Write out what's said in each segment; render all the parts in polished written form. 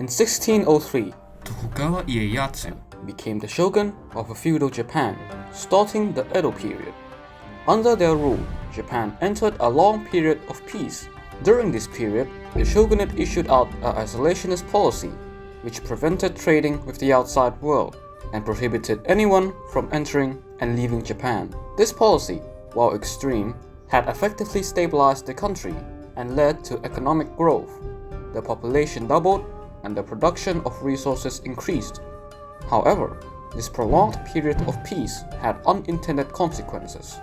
In 1603, Tokugawa Ieyasu became the shogun of a feudal Japan, starting the Edo period. Under their rule, Japan entered a long period of peace. During this period, the shogunate issued out an isolationist policy, which prevented trading with the outside world and prohibited anyone from entering and leaving Japan. This policy, while extreme, had effectively stabilized the country and led to economic growth. The population doubled and the production of resources increased. However, this prolonged period of peace had unintended consequences.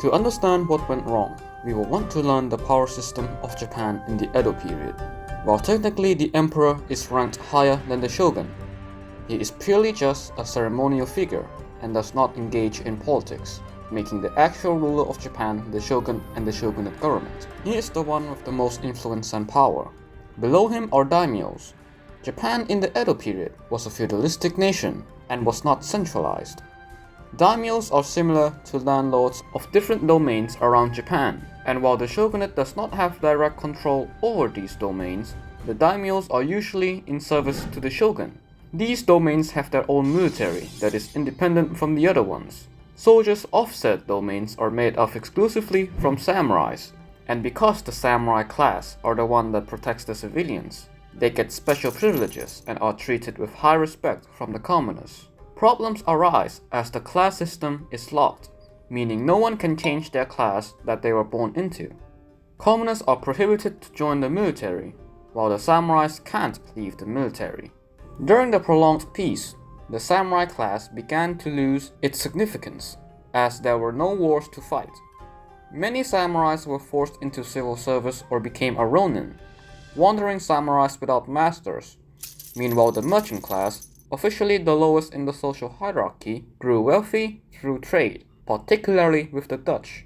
To understand what went wrong, we will want to learn the power system of Japan in the Edo period. While technically the emperor is ranked higher than the shogun, he is purely just a ceremonial figure and does not engage in politics, making the actual ruler of Japan the shogun and the shogunate government. He is the one with the most influence and power. Below him are daimyos. Japan in the Edo period was a feudalistic nation and was not centralized. Daimyos are similar to landlords of different domains around Japan, and while the shogunate does not have direct control over these domains, the daimyos are usually in service to the shogun. These domains have their own military that is independent from the other ones. Soldiers of said domains are made up exclusively from samurais, and because the samurai class are the one that protects the civilians, they get special privileges and are treated with high respect from the commoners. Problems arise as the class system is locked, meaning no one can change their class that they were born into. Commoners are prohibited to join the military, while the samurais can't leave the military. During the prolonged peace, the samurai class began to lose its significance, as there were no wars to fight. Many samurais were forced into civil service or became a ronin, wandering samurais without masters. Meanwhile, the merchant class, officially the lowest in the social hierarchy, grew wealthy through trade, particularly with the Dutch.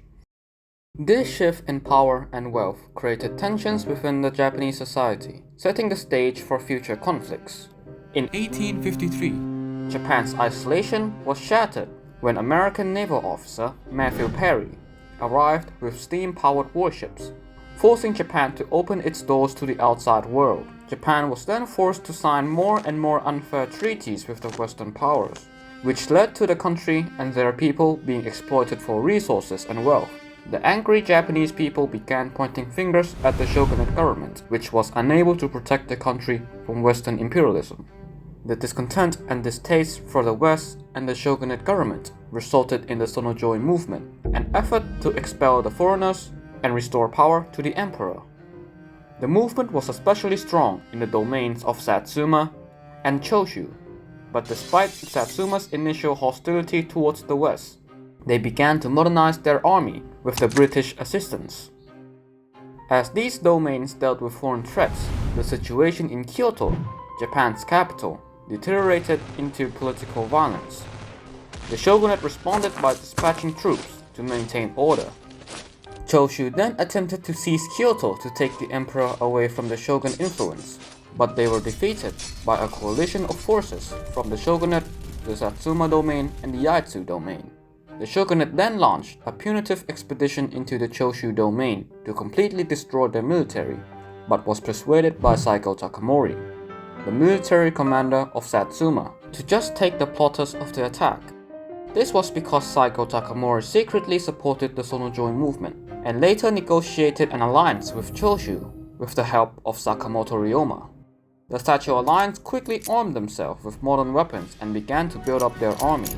This shift in power and wealth created tensions within the Japanese society, setting the stage for future conflicts. In 1853, Japan's isolation was shattered when American naval officer Matthew Perry arrived with steam-powered warships, forcing Japan to open its doors to the outside world. Japan was then forced to sign more and more unfair treaties with the Western powers, which led to the country and their people being exploited for resources and wealth. The angry Japanese people began pointing fingers at the shogunate government, which was unable to protect the country from Western imperialism. The discontent and distaste for the West and the shogunate government resulted in the Sonojoi movement, an effort to expel the foreigners and restore power to the emperor. The movement was especially strong in the domains of Satsuma and Choshu, but despite Satsuma's initial hostility towards the West, they began to modernize their army with the British assistance. As these domains dealt with foreign threats, the situation in Kyoto, Japan's capital, deteriorated into political violence. The shogunate responded by dispatching troops to maintain order. Choshu then attempted to seize Kyoto to take the emperor away from the shogun influence, but they were defeated by a coalition of forces from the shogunate, the Satsuma domain, and the Yaitsu domain. The shogunate then launched a punitive expedition into the Choshu domain to completely destroy their military, but was persuaded by Saiko Takamori, the military commander of Satsuma, to just take the plotters of the attack. This was because Saiko Takamori secretly supported the Sonojoi movement and later negotiated an alliance with Choshu with the help of Sakamoto Ryoma. The Sacho alliance quickly armed themselves with modern weapons and began to build up their army.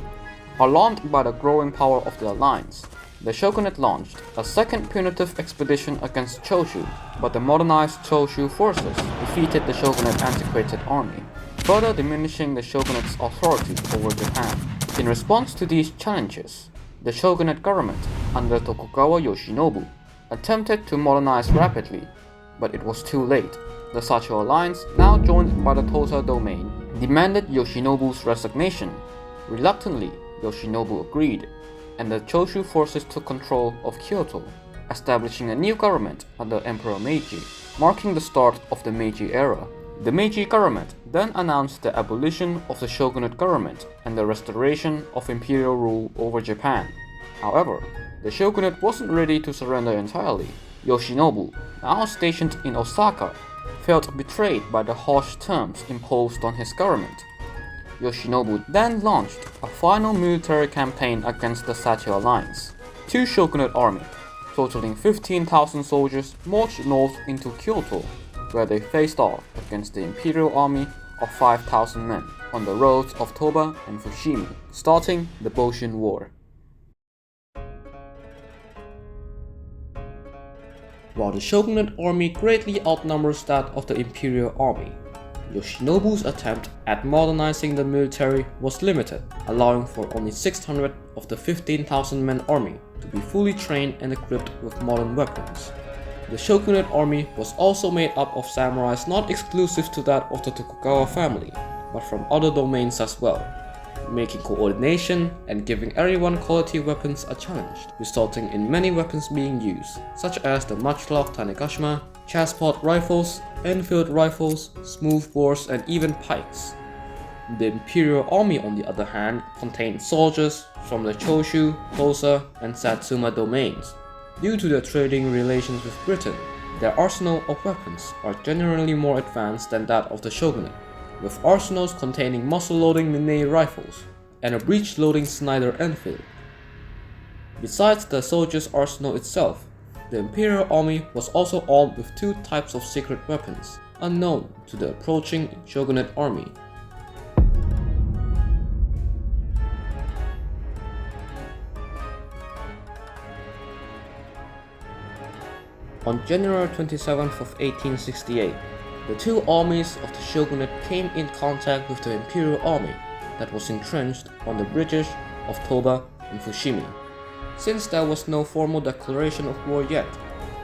Alarmed by the growing power of the alliance, the shogunate launched a second punitive expedition against Choshu, but the modernized Choshu forces defeated the shogunate's antiquated army, further diminishing the shogunate's authority over Japan. In response to these challenges, the shogunate government under Tokugawa Yoshinobu attempted to modernize rapidly, but it was too late. The Sacho alliance, now joined by the Tosa domain, demanded Yoshinobu's resignation. Reluctantly, Yoshinobu agreed, and the Choshu forces took control of Kyoto, establishing a new government under Emperor Meiji, marking the start of the Meiji era. The Meiji government then announced the abolition of the shogunate government and the restoration of imperial rule over Japan. However, the shogunate wasn't ready to surrender entirely. Yoshinobu, now stationed in Osaka, felt betrayed by the harsh terms imposed on his government. Yoshinobu then launched a final military campaign against the Sachi alliance. Two shogunate armies, totaling 15,000 soldiers, marched north into Kyoto, where they faced off against the Imperial army of 5,000 men on the roads of Toba and Fushimi, starting the Boshin War. While the shogunate army greatly outnumbers that of the Imperial army, Yoshinobu's attempt at modernizing the military was limited, allowing for only 600 of the 15,000 men army to be fully trained and equipped with modern weapons. The shogunate army was also made up of samurais not exclusive to that of the Tokugawa family, but from other domains as well, making coordination and giving everyone quality weapons a challenge, resulting in many weapons being used, such as the matchlock Tanegashima, chasspot rifles, Enfield rifles, smoothbores, and even pikes. The Imperial army, on the other hand, contained soldiers from the Choshu, Tosa, and Satsuma domains. Due to their trading relations with Britain, their arsenal of weapons are generally more advanced than that of the shogunate, with arsenals containing muzzle-loading Minei rifles and a breech-loading Snyder Enfield. Besides the soldiers' arsenal itself, the Imperial army was also armed with two types of secret weapons, unknown to the approaching shogunate army. On January 27th of 1868, the two armies of the shogunate came in contact with the Imperial army that was entrenched on the bridges of Toba and Fushimi. Since there was no formal declaration of war yet,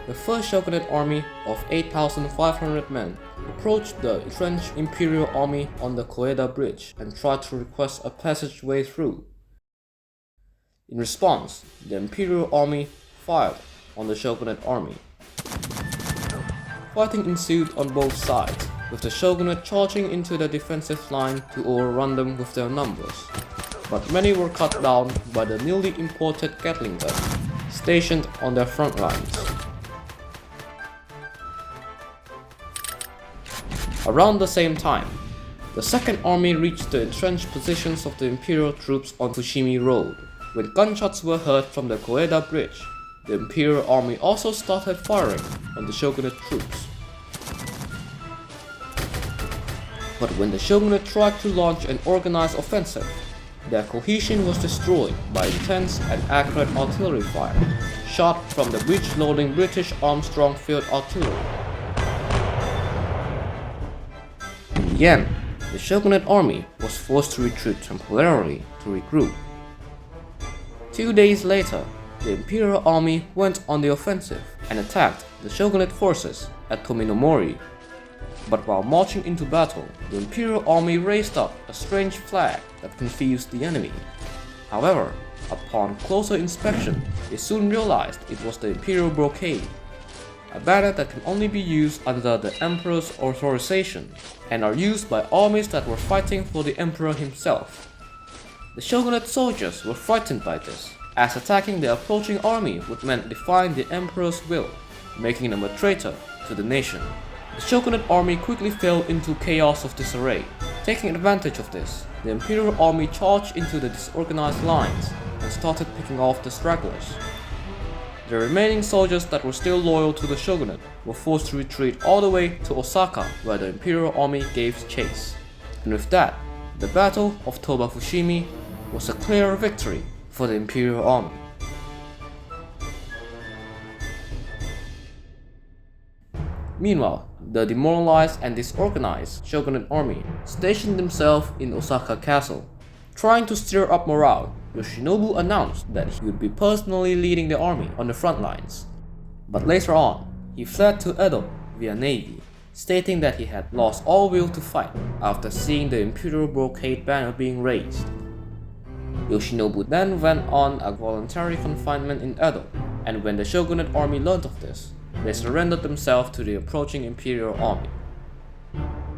the first shogunate army of 8,500 men approached the entrenched Imperial army on the Koeda Bridge and tried to request a passageway through. In response, the Imperial army fired on the shogunate army. Fighting ensued on both sides, with the shogunate charging into the defensive line to overrun them with their numbers. But many were cut down by the newly imported Gatling gun, stationed on their front lines. Around the same time, the Second Army reached the entrenched positions of the Imperial troops on Fushimi Road. When gunshots were heard from the Koeda Bridge, the Imperial army also started firing on the shogunate troops. But when the shogunate tried to launch an organized offensive, their cohesion was destroyed by intense and accurate artillery fire, shot from the breech-loading British Armstrong field artillery. In the end, the shogunate army was forced to retreat temporarily to regroup. 2 days later, the Imperial army went on the offensive and attacked the shogunate forces at Tominomori. But while marching into battle, the Imperial army raised up a strange flag that confused the enemy. However, upon closer inspection, they soon realized it was the Imperial brocade, a banner that can only be used under the Emperor's authorization and are used by armies that were fighting for the Emperor himself. The shogunate soldiers were frightened by this, as attacking the approaching army would mean defying the Emperor's will, making them a traitor to the nation. The shogunate army quickly fell into chaos of disarray. Taking advantage of this, the Imperial army charged into the disorganized lines and started picking off the stragglers. The remaining soldiers that were still loyal to the shogunate were forced to retreat all the way to Osaka, where the Imperial army gave chase. And with that, the Battle of Toba Fushimi was a clear victory for the Imperial army. Meanwhile, the demoralized and disorganized shogunate army stationed themselves in Osaka Castle. Trying to stir up morale, Yoshinobu announced that he would be personally leading the army on the front lines. But later on, he fled to Edo via navy, stating that he had lost all will to fight after seeing the Imperial brocade banner being raised. Yoshinobu then went on a voluntary confinement in Edo, and when the shogunate army learned of this, they surrendered themselves to the approaching Imperial army.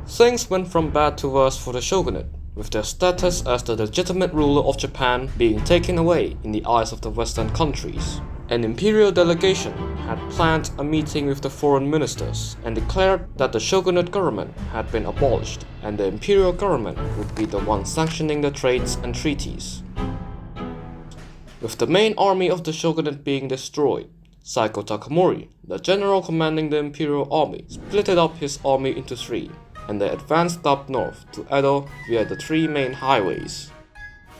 Things went from bad to worse for the shogunate, with their status as the legitimate ruler of Japan being taken away in the eyes of the Western countries. An imperial delegation had planned a meeting with the foreign ministers and declared that the shogunate government had been abolished and the imperial government would be the one sanctioning the trades and treaties. With the main army of the shogunate being destroyed, Saiko Takamori, the general commanding the imperial army, split up his army into three, and they advanced up north to Edo via the three main highways.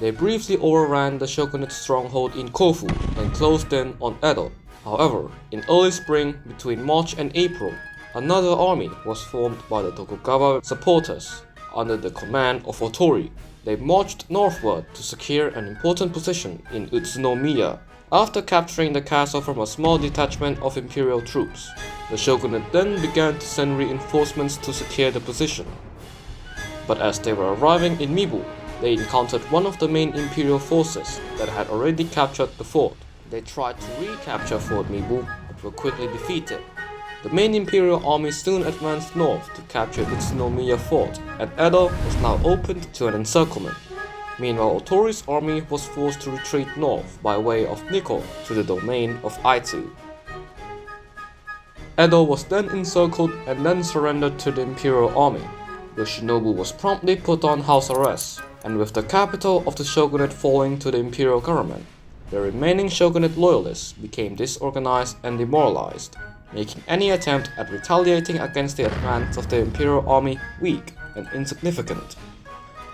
They briefly overran the shogunate's stronghold in Kofu and closed in on Edo. However, in early spring between March and April, another army was formed by the Tokugawa supporters under the command of Otori. They marched northward to secure an important position in Utsunomiya. After capturing the castle from a small detachment of imperial troops, the shogunate then began to send reinforcements to secure the position. But as they were arriving in Mibu, they encountered one of the main imperial forces that had already captured the fort. They tried to recapture Fort Mibu but were quickly defeated. The main imperial army soon advanced north to capture Utsunomiya fort, and Edo was now opened to an encirclement. Meanwhile, Otori's army was forced to retreat north by way of Nikko to the domain of Aizu. Edo was then encircled and then surrendered to the imperial army. Yoshinobu was promptly put on house arrest, and with the capital of the shogunate falling to the imperial government, the remaining shogunate loyalists became disorganized and demoralized, making any attempt at retaliating against the advance of the imperial army weak and insignificant.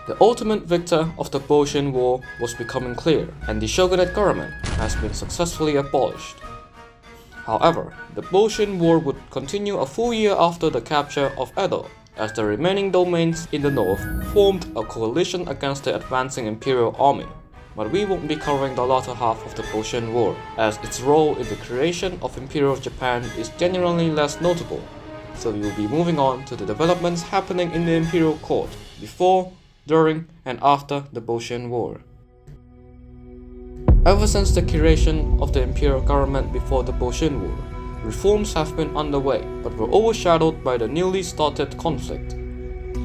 The ultimate victor of the Boshin War was becoming clear, and the shogunate government has been successfully abolished. However, the Boshin War would continue a full year after the capture of Edo, as the remaining domains in the north formed a coalition against the advancing imperial army. But we won't be covering the latter half of the Boshin War, as its role in the creation of Imperial Japan is generally less notable, so we will be moving on to the developments happening in the imperial court before, during, and after the Boshin War. Ever since the creation of the imperial government before the Boshin War, reforms have been underway but were overshadowed by the newly started conflict.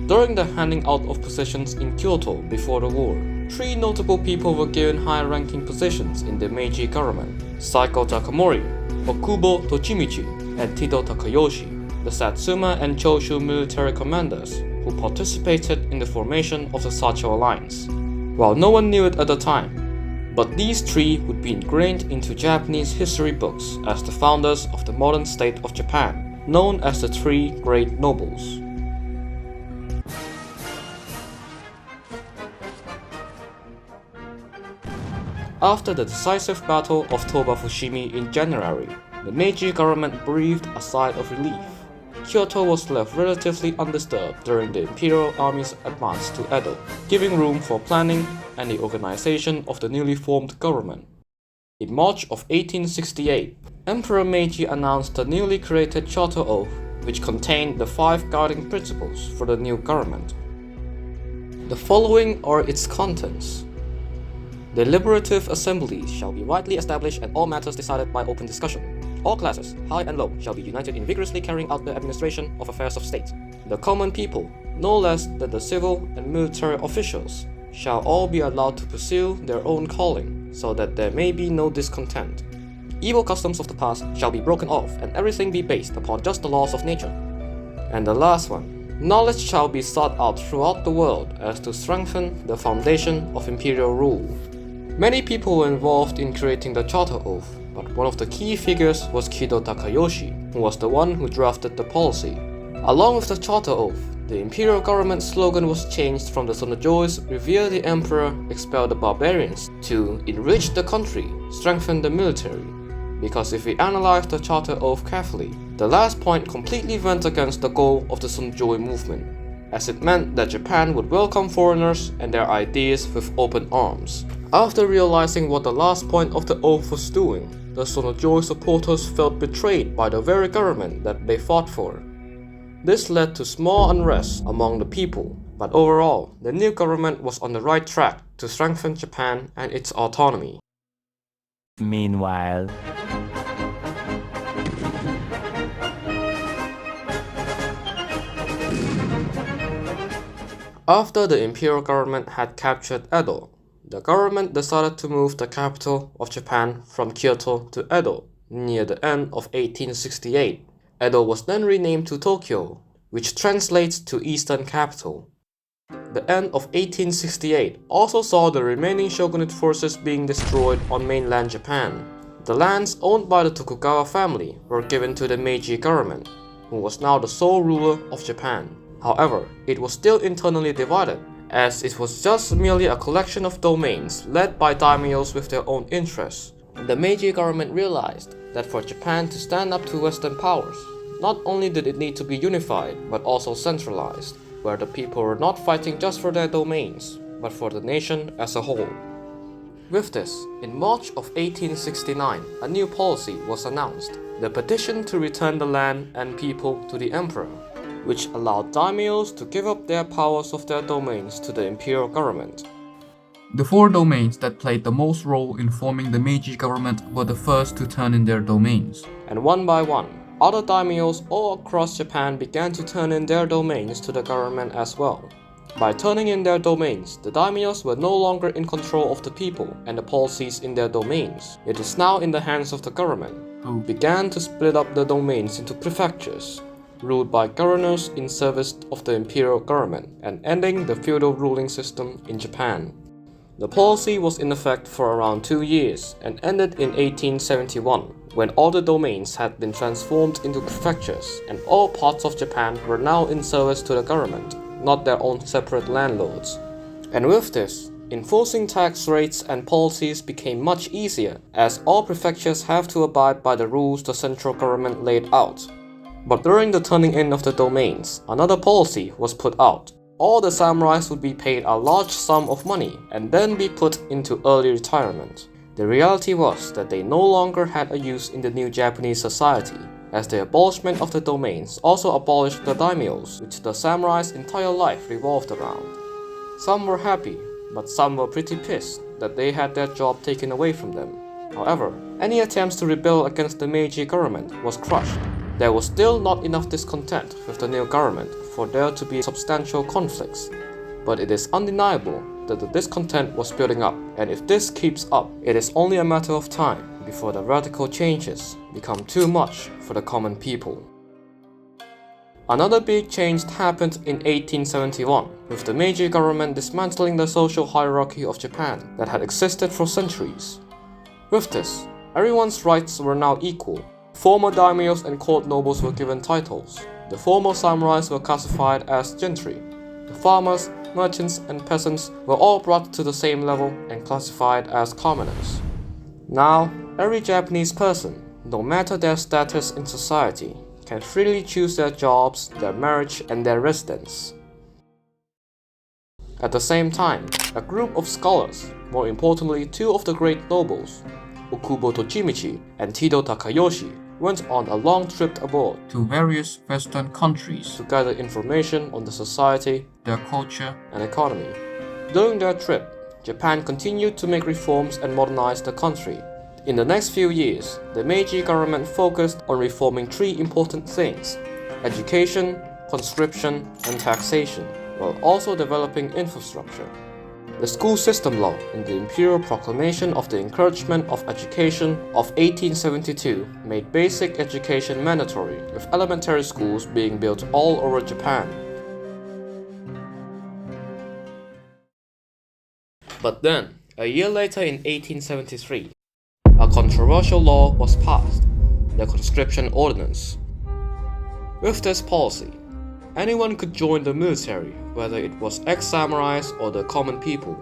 During the handing out of positions in Kyoto before the war, three notable people were given high-ranking positions in the Meiji government: Saiko Takamori, Okubo Tochimichi, and Tito Takayoshi, the Satsuma and Choshu military commanders who participated in the formation of the Sacho Alliance. While no one knew it at the time, but these three would be ingrained into Japanese history books as the founders of the modern state of Japan, known as the Three Great Nobles. After the decisive battle of Toba Fushimi in January, the Meiji government breathed a sigh of relief. Kyoto was left relatively undisturbed during the imperial army's advance to Edo, giving room for planning and the organization of the newly formed government. In March of 1868, Emperor Meiji announced the newly created Charter Oath, which contained the 5 guiding principles for the new government. The following are its contents. Deliberative assemblies shall be rightly established and all matters decided by open discussion. All classes, high and low, shall be united in vigorously carrying out the administration of affairs of state. The common people, no less than the civil and military officials, shall all be allowed to pursue their own calling, so that there may be no discontent. Evil customs of the past shall be broken off, and everything be based upon just the laws of nature. And the last one, knowledge shall be sought out throughout the world as to strengthen the foundation of imperial rule. Many people were involved in creating the Charter Oath, but one of the key figures was Kido Takayoshi, who was the one who drafted the policy. Along with the Charter Oath, the imperial government slogan was changed from the Sonojoi's "Revere the Emperor, expel the barbarians" to "Enrich the country, strengthen the military." Because if we analyze the Charter Oath carefully, the last point completely went against the goal of the Sonojoi movement, as it meant that Japan would welcome foreigners and their ideas with open arms. After realizing what the last point of the oath was doing, the Sonojoi supporters felt betrayed by the very government that they fought for. This led to small unrest among the people, but overall, the new government was on the right track to strengthen Japan and its autonomy. Meanwhile, after the imperial government had captured Edo, the government decided to move the capital of Japan from Kyoto to Edo near the end of 1868. Edo was then renamed to Tokyo, which translates to Eastern Capital. The end of 1868 also saw the remaining shogunate forces being destroyed on mainland Japan. The lands owned by the Tokugawa family were given to the Meiji government, who was now the sole ruler of Japan. However, it was still internally divided, as it was just merely a collection of domains led by daimyos with their own interests. The Meiji government realized that for Japan to stand up to Western powers, not only did it need to be unified, but also centralized, where the people were not fighting just for their domains, but for the nation as a whole. With this, in March of 1869, a new policy was announced, the petition to return the land and people to the emperor, which allowed daimyos to give up their powers of their domains to the imperial government. The four domains that played the most role in forming the Meiji government were the first to turn in their domains. And one by one, other daimyos all across Japan began to turn in their domains to the government as well. By turning in their domains, the daimyos were no longer in control of the people and the policies in their domains. It is now in the hands of the government, who began to split up the domains into prefectures, ruled by governors in service of the imperial government, and ending the feudal ruling system in Japan. The policy was in effect for around 2 years and ended in 1871, when all the domains had been transformed into prefectures and all parts of Japan were now in service to the government, not their own separate landlords. And with this, enforcing tax rates and policies became much easier, as all prefectures have to abide by the rules the central government laid out. But during the turning in of the domains, another policy was put out. All the samurais would be paid a large sum of money and then be put into early retirement. The reality was that they no longer had a use in the new Japanese society, as the abolishment of the domains also abolished the daimyos, which the samurai's entire life revolved around. Some were happy, but some were pretty pissed that they had their job taken away from them. However, any attempts to rebel against the Meiji government was crushed. There was still not enough discontent with the new government for there to be substantial conflicts, but it is undeniable that the discontent was building up, and if this keeps up, it is only a matter of time before the radical changes become too much for the common people. Another big change happened in 1871, with the Meiji government dismantling the social hierarchy of Japan that had existed for centuries. With this, everyone's rights were now equal. Former daimyos and court nobles were given titles. The former samurais were classified as gentry. The farmers, merchants, and peasants were all brought to the same level and classified as commoners. Now, every Japanese person, no matter their status in society, can freely choose their jobs, their marriage, and their residence. At the same time, a group of scholars, more importantly two of the great nobles, Okubo Tochimichi and Tido Takayoshi, went on a long trip abroad to various Western countries to gather information on the society, their culture, and economy. During their trip, Japan continued to make reforms and modernize the country. In the next few years, the Meiji government focused on reforming three important things: education, conscription, and taxation, while also developing infrastructure. The school system law in the Imperial Proclamation of the Encouragement of Education of 1872 made basic education mandatory, with elementary schools being built all over Japan. But then, a year later in 1873, a controversial law was passed, the Conscription Ordinance. With this policy, anyone could join the military, whether it was ex-samurais or the common people.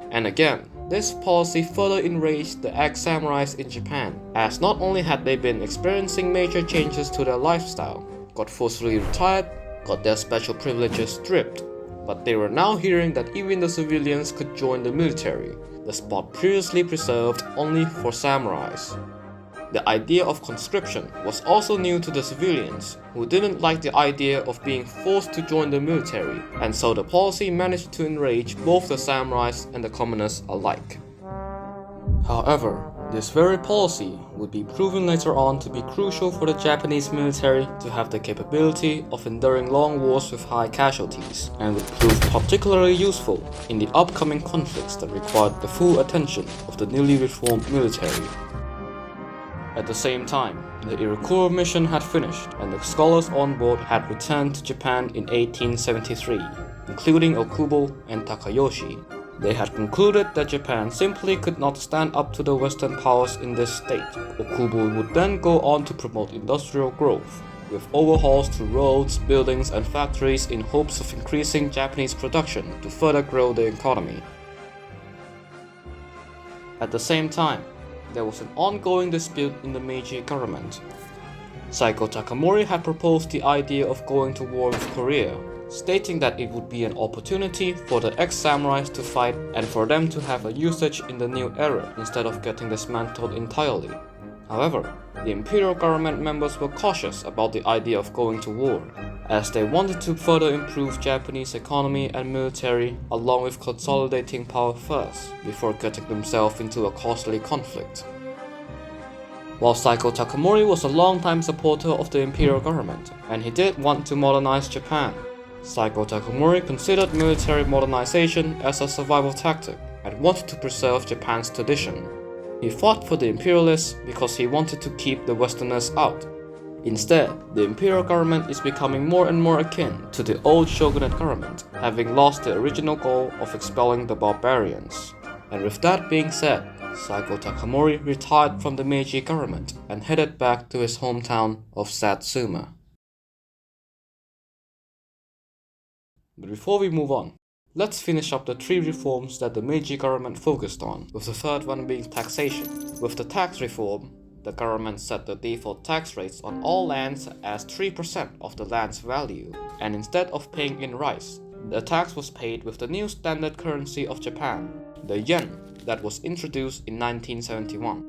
And again, this policy further enraged the ex-samurais in Japan, as not only had they been experiencing major changes to their lifestyle, got forcibly retired, got their special privileges stripped, but they were now hearing that even the civilians could join the military, the spot previously preserved only for samurais. The idea of conscription was also new to the civilians, who didn't like the idea of being forced to join the military, and so the policy managed to enrage both the samurais and the commoners alike. However, This very policy would be proven later on to be crucial for the Japanese military to have the capability of enduring long wars with high casualties, and would prove particularly useful in the upcoming conflicts that required the full attention of the newly reformed military. At the same time, the Iroquois mission had finished, and the scholars on board had returned to Japan in 1873, including Okubo and Takayoshi. They had concluded that Japan simply could not stand up to the Western powers in this state. Okubo would then go on to promote industrial growth, with overhauls to roads, buildings, and factories in hopes of increasing Japanese production to further grow the economy. At the same time, there was an ongoing dispute in the Meiji government. Saiko Takamori had proposed the idea of going to war with Korea, stating that it would be an opportunity for the ex-samurais to fight and for them to have a usage in the new era instead of getting dismantled entirely. However, the Imperial government members were cautious about the idea of going to war, as they wanted to further improve Japanese economy and military along with consolidating power first, before getting themselves into a costly conflict. While Saiko Takamori was a long-time supporter of the Imperial government, and he did want to modernize Japan, Saiko Takamori considered military modernization as a survival tactic and wanted to preserve Japan's tradition. He fought for the Imperialists because he wanted to keep the Westerners out. Instead, the Imperial government is becoming more and more akin to the old shogunate government, having lost the original goal of expelling the barbarians. And with that being said, Saiko Takamori retired from the Meiji government and headed back to his hometown of Satsuma. But before we move on, let's finish up the 3 reforms that the Meiji government focused on, with the third one being taxation. With the tax reform, the government set the default tax rates on all lands as 3% of the land's value, and instead of paying in rice, the tax was paid with the new standard currency of Japan, the yen, that was introduced in 1971.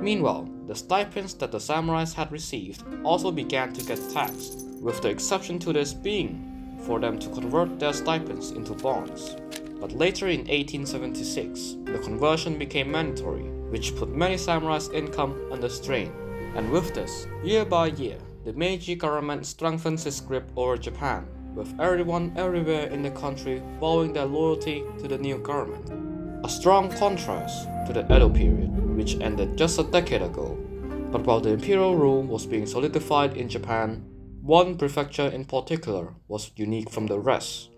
Meanwhile, the stipends that the samurais had received also began to get taxed, with the exception to this being for them to convert their stipends into bonds. But later in 1876, the conversion became mandatory, which put many samurais' income under strain. And with this, year by year, the Meiji government strengthens its grip over Japan, with everyone everywhere in the country vowing their loyalty to the new government. A strong contrast to the Edo period, which ended just a decade ago. But while the imperial rule was being solidified in Japan, one prefecture in particular was unique from the rest,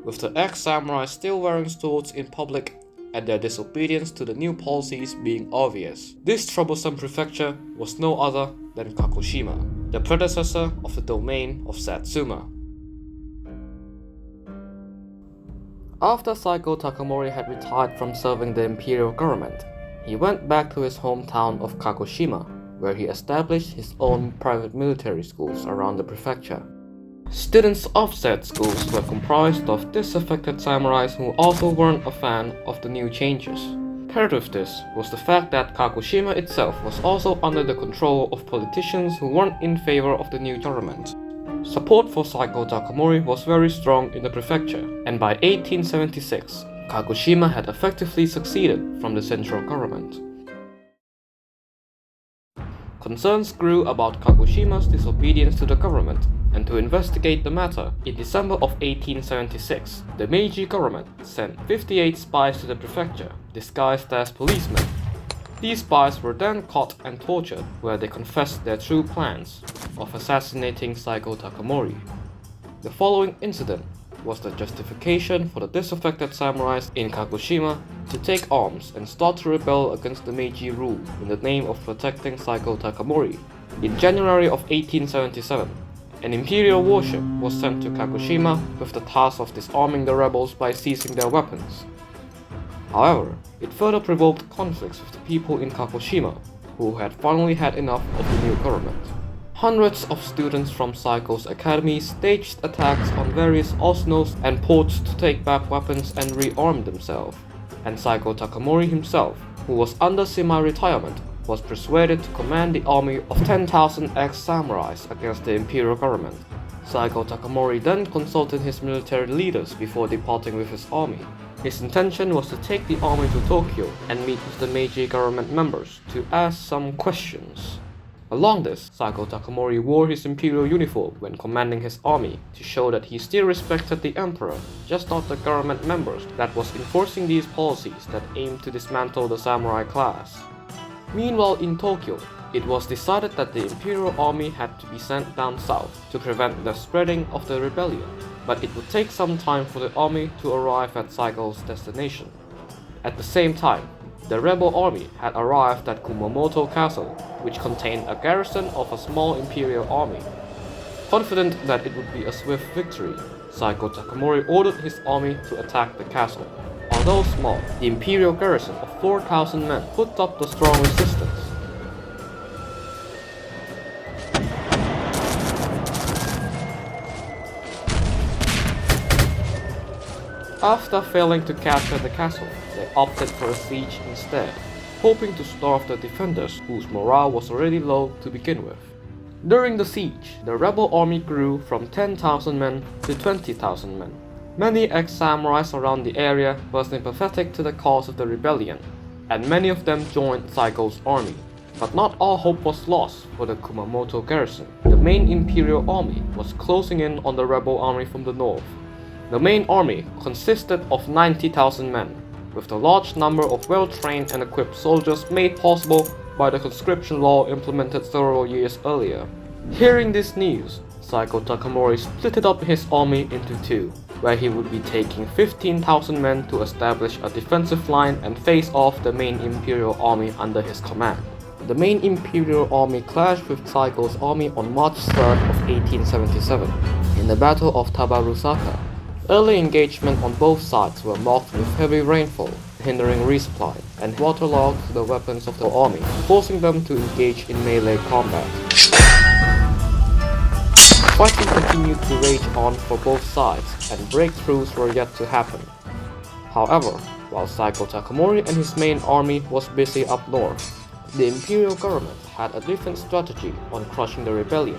with the ex-samurai still wearing swords in public and their disobedience to the new policies being obvious. This troublesome prefecture was no other than Kagoshima, the predecessor of the domain of Satsuma. After Saiko Takamori had retired from serving the imperial government, he went back to his hometown of Kagoshima, where he established his own private military schools around the prefecture. Students of said schools were comprised of disaffected samurais who also weren't a fan of the new changes. Paired with this was the fact that Kagoshima itself was also under the control of politicians who weren't in favor of the new government. Support for Saiko Takamori was very strong in the prefecture, and by 1876, Kagoshima had effectively succeeded from the central government. Concerns grew about Kagoshima's disobedience to the government, and to investigate the matter, in December of 1876, the Meiji government sent 58 spies to the prefecture, disguised as policemen. These spies were then caught and tortured, where they confessed their true plans of assassinating Saiko Takamori. The following incident was the justification for the disaffected samurais in Kagoshima to take arms and start to rebel against the Meiji rule in the name of protecting Saiko Takamori. In January of 1877, an imperial warship was sent to Kagoshima with the task of disarming the rebels by seizing their weapons. However, it further provoked conflicts with the people in Kagoshima, who had finally had enough of the new government. Hundreds of students from Saiko's academy staged attacks on various arsenals and ports to take back weapons and rearm themselves, and Saiko Takamori himself, who was under semi-retirement, was persuaded to command the army of 10,000 ex-samurais against the imperial government. Saiko Takamori then consulted his military leaders before departing with his army. His intention was to take the army to Tokyo and meet with the Meiji government members to ask some questions. Along this, Saiko Takamori wore his imperial uniform when commanding his army to show that he still respected the emperor, just not the government members that was enforcing these policies that aimed to dismantle the samurai class. Meanwhile in Tokyo, it was decided that the imperial army had to be sent down south to prevent the spreading of the rebellion, but it would take some time for the army to arrive at Saiko's destination. At the same time, the rebel army had arrived at Kumamoto Castle, which contained a garrison of a small imperial army. Confident that it would be a swift victory, Saiko Takamori ordered his army to attack the castle. Although small, the imperial garrison of 4,000 men put up the strong resistance. After failing to capture the castle, they opted for a siege instead, hoping to starve the defenders whose morale was already low to begin with. During the siege, the rebel army grew from 10,000 men to 20,000 men. Many ex-samurais around the area were sympathetic to the cause of the rebellion, and many of them joined Saiko's army. But not all hope was lost for the Kumamoto garrison. The main imperial army was closing in on the rebel army from the north. The main army consisted of 90,000 men, with the large number of well-trained and equipped soldiers made possible by the conscription law implemented several years earlier. Hearing this news, Saiko Takamori split up his army into two, where he would be taking 15,000 men to establish a defensive line and face off the main imperial army under his command. The main imperial army clashed with Saiko's army on March 3rd of 1877 in the Battle of Tabarusaka. Early engagement on both sides were marked with heavy rainfall, hindering resupply, and waterlogged the weapons of the army, forcing them to engage in melee combat. Fighting continued to rage on for both sides, and breakthroughs were yet to happen. However, while Saiko Takamori and his main army was busy up north, the imperial government had a different strategy on crushing the rebellion.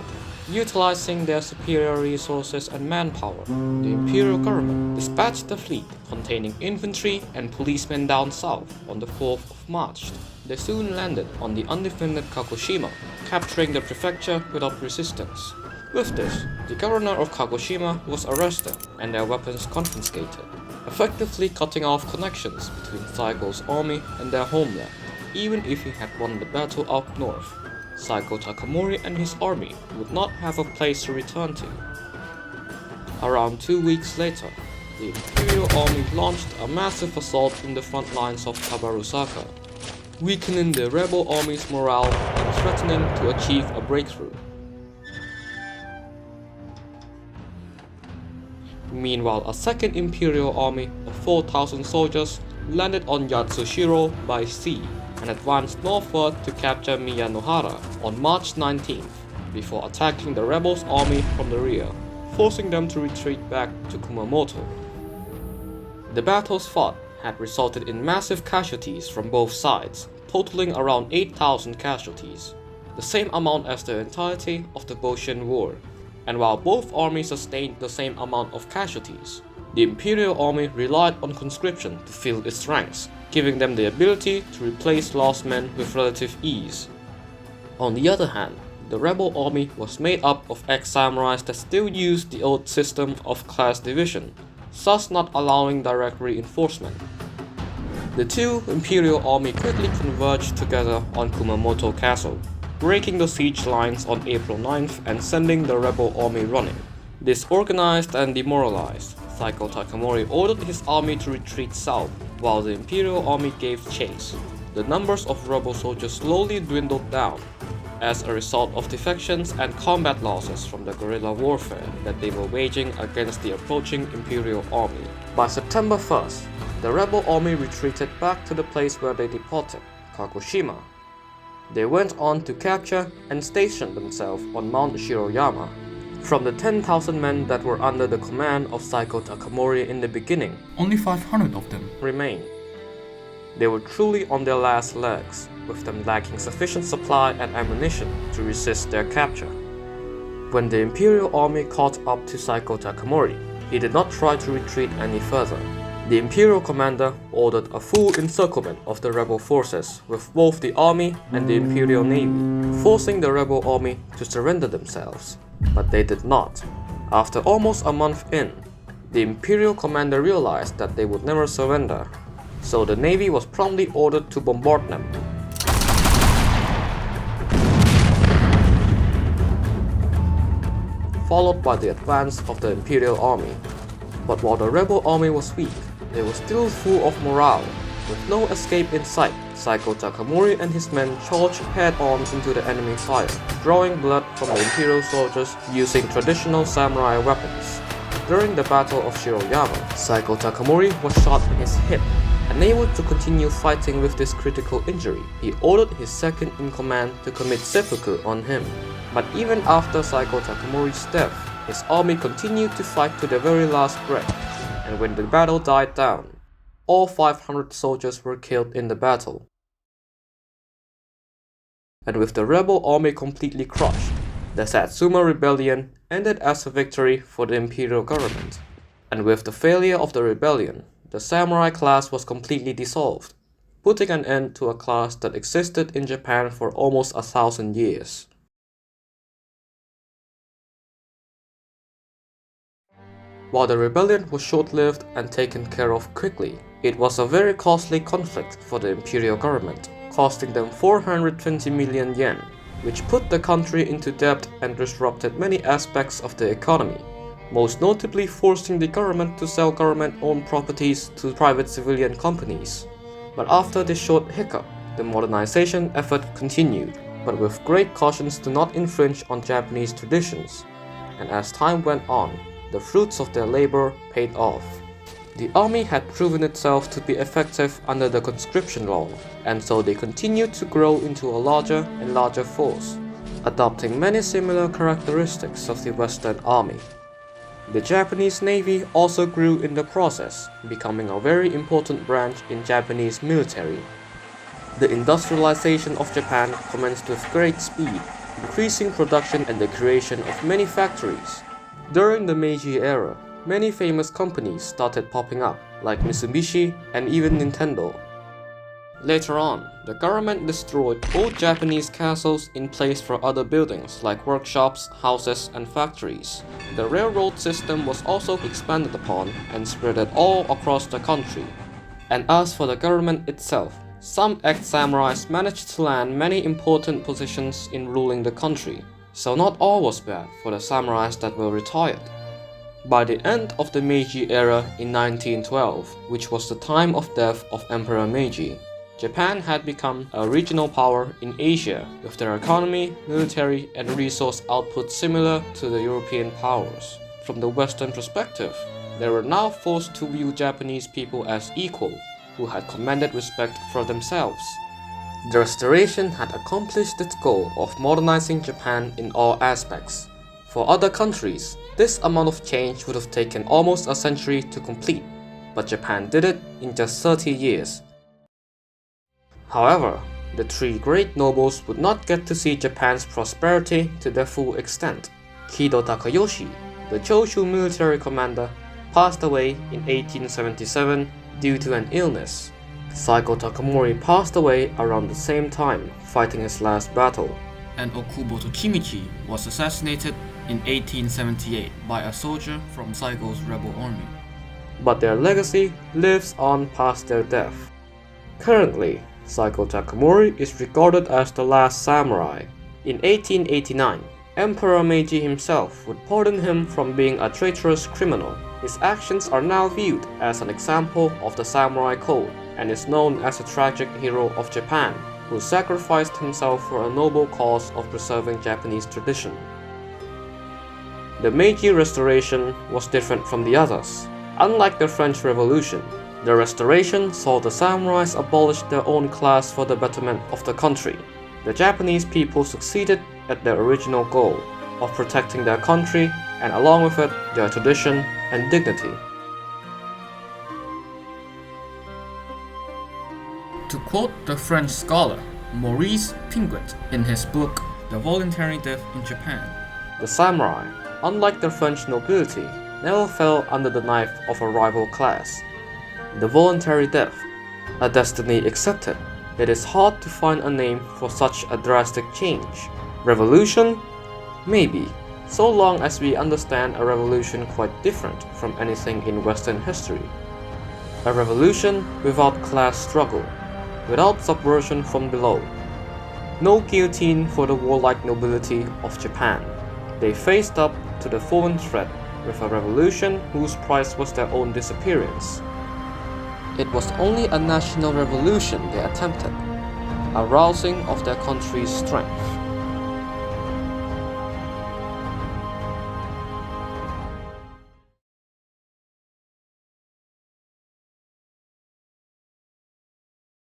Utilizing their superior resources and manpower, the imperial government dispatched the fleet containing infantry and policemen down south on the 4th of March. They soon landed on the undefended Kagoshima, capturing the prefecture without resistance. With this, the governor of Kagoshima was arrested and their weapons confiscated, effectively cutting off connections between Saiko's army and their homeland. Even if he had won the battle up north, Saiko Takamori and his army would not have a place to return to. Around 2 weeks later, the Imperial Army launched a massive assault in the front lines of Tabarusaka, weakening the rebel army's morale and threatening to achieve a breakthrough. Meanwhile, a second Imperial Army of 4,000 soldiers landed on Yatsushiro by sea and advanced northward to capture Miyanohara on March 19th, before attacking the rebels' army from the rear, forcing them to retreat back to Kumamoto. The battles fought had resulted in massive casualties from both sides, totaling around 8,000 casualties, the same amount as the entirety of the Boshin War. And while both armies sustained the same amount of casualties, the Imperial Army relied on conscription to fill its ranks, giving them the ability to replace lost men with relative ease. On the other hand, the rebel army was made up of ex-samurais that still used the old system of class division, thus not allowing direct reinforcement. The two Imperial Army quickly converged together on Kumamoto Castle, breaking the siege lines on April 9th and sending the rebel army running. Disorganized and demoralized, Saiko Takamori ordered his army to retreat south, while the Imperial Army gave chase. The numbers of rebel soldiers slowly dwindled down, as a result of defections and combat losses from the guerrilla warfare that they were waging against the approaching Imperial Army. By September 1st, the rebel army retreated back to the place where they departed, Kagoshima. They went on to capture and station themselves on Mount Shiroyama. From the 10,000 men that were under the command of Saiko Takamori in the beginning, only 500 of them remained. They were truly on their last legs, with them lacking sufficient supply and ammunition to resist their capture. When the Imperial Army caught up to Saiko Takamori, he did not try to retreat any further. The Imperial commander ordered a full encirclement of the rebel forces with both the army and the Imperial Navy, forcing the rebel army to surrender themselves. But they did not. After almost a month in, the Imperial commander realized that they would never surrender, so the Navy was promptly ordered to bombard them. Followed by the advance of the Imperial army. But while the rebel army was weak, they were still full of morale. With no escape in sight, Saiko Takamori and his men charged head-on into the enemy fire, drawing blood from the Imperial soldiers using traditional samurai weapons. During the Battle of Shiroyama, Saiko Takamori was shot in his hip. Unable to continue fighting with this critical injury, he ordered his second-in-command to commit seppuku on him. But even after Saiko Takamori's death, his army continued to fight to the very last breath, and when the battle died down, all 500 soldiers were killed in the battle. And with the rebel army completely crushed, the Satsuma Rebellion ended as a victory for the Imperial government. And with the failure of the rebellion, the samurai class was completely dissolved, putting an end to a class that existed in Japan for almost 1,000 years. While the rebellion was short-lived and taken care of quickly, it was a very costly conflict for the Imperial government, costing them 420 million yen, which put the country into debt and disrupted many aspects of the economy, most notably forcing the government to sell government-owned properties to private civilian companies. But after this short hiccup, the modernization effort continued, but with great cautions to not infringe on Japanese traditions. And as time went on, the fruits of their labor paid off. The army had proven itself to be effective under the conscription law, and so they continued to grow into a larger and larger force, adopting many similar characteristics of the Western army. The Japanese Navy also grew in the process, becoming a very important branch in Japanese military. The industrialization of Japan commenced with great speed, increasing production and the creation of many factories. During the Meiji era, many famous companies started popping up, like Mitsubishi and even Nintendo. Later on, the government destroyed old Japanese castles in place for other buildings like workshops, houses, and factories. The railroad system was also expanded upon and spread all across the country. And as for the government itself, some ex-samurais managed to land many important positions in ruling the country. So not all was bad for the samurais that were retired. By the end of the Meiji era in 1912, which was the time of death of Emperor Meiji, Japan had become a regional power in Asia with their economy, military, and resource output similar to the European powers. From the Western perspective, they were now forced to view Japanese people as equal, who had commanded respect for themselves. The Restoration had accomplished its goal of modernizing Japan in all aspects. For other countries, this amount of change would have taken almost a century to complete, but Japan did it in just 30 years. However, the three great nobles would not get to see Japan's prosperity to their full extent. Kido Takayoshi, the Choshu military commander, passed away in 1877 due to an illness. Saiko Takamori passed away around the same time, fighting his last battle. And Okubo Tokimichi was assassinated in 1878 by a soldier from Saiko's rebel army. But their legacy lives on past their death. Currently, Saiko Takamori is regarded as the last samurai. In 1889, Emperor Meiji himself would pardon him from being a traitorous criminal. His actions are now viewed as an example of the samurai code and is known as a tragic hero of Japan, who sacrificed himself for a noble cause of preserving Japanese tradition. The Meiji Restoration was different from the others. Unlike the French Revolution, the Restoration saw the samurais abolish their own class for the betterment of the country. The Japanese people succeeded at their original goal of protecting their country and along with it, their tradition and dignity. To quote the French scholar Maurice Pinguet in his book The Voluntary Death in Japan, the samurai, unlike the French nobility, never fell under the knife of a rival class. The voluntary death, a destiny accepted. It is hard to find a name for such a drastic change. Revolution? Maybe, so long as we understand a revolution quite different from anything in Western history. A revolution without class struggle, without subversion from below. No guillotine for the warlike nobility of Japan. They faced up to the foreign threat with a revolution whose price was their own disappearance. It was only a national revolution they attempted, a rousing of their country's strength.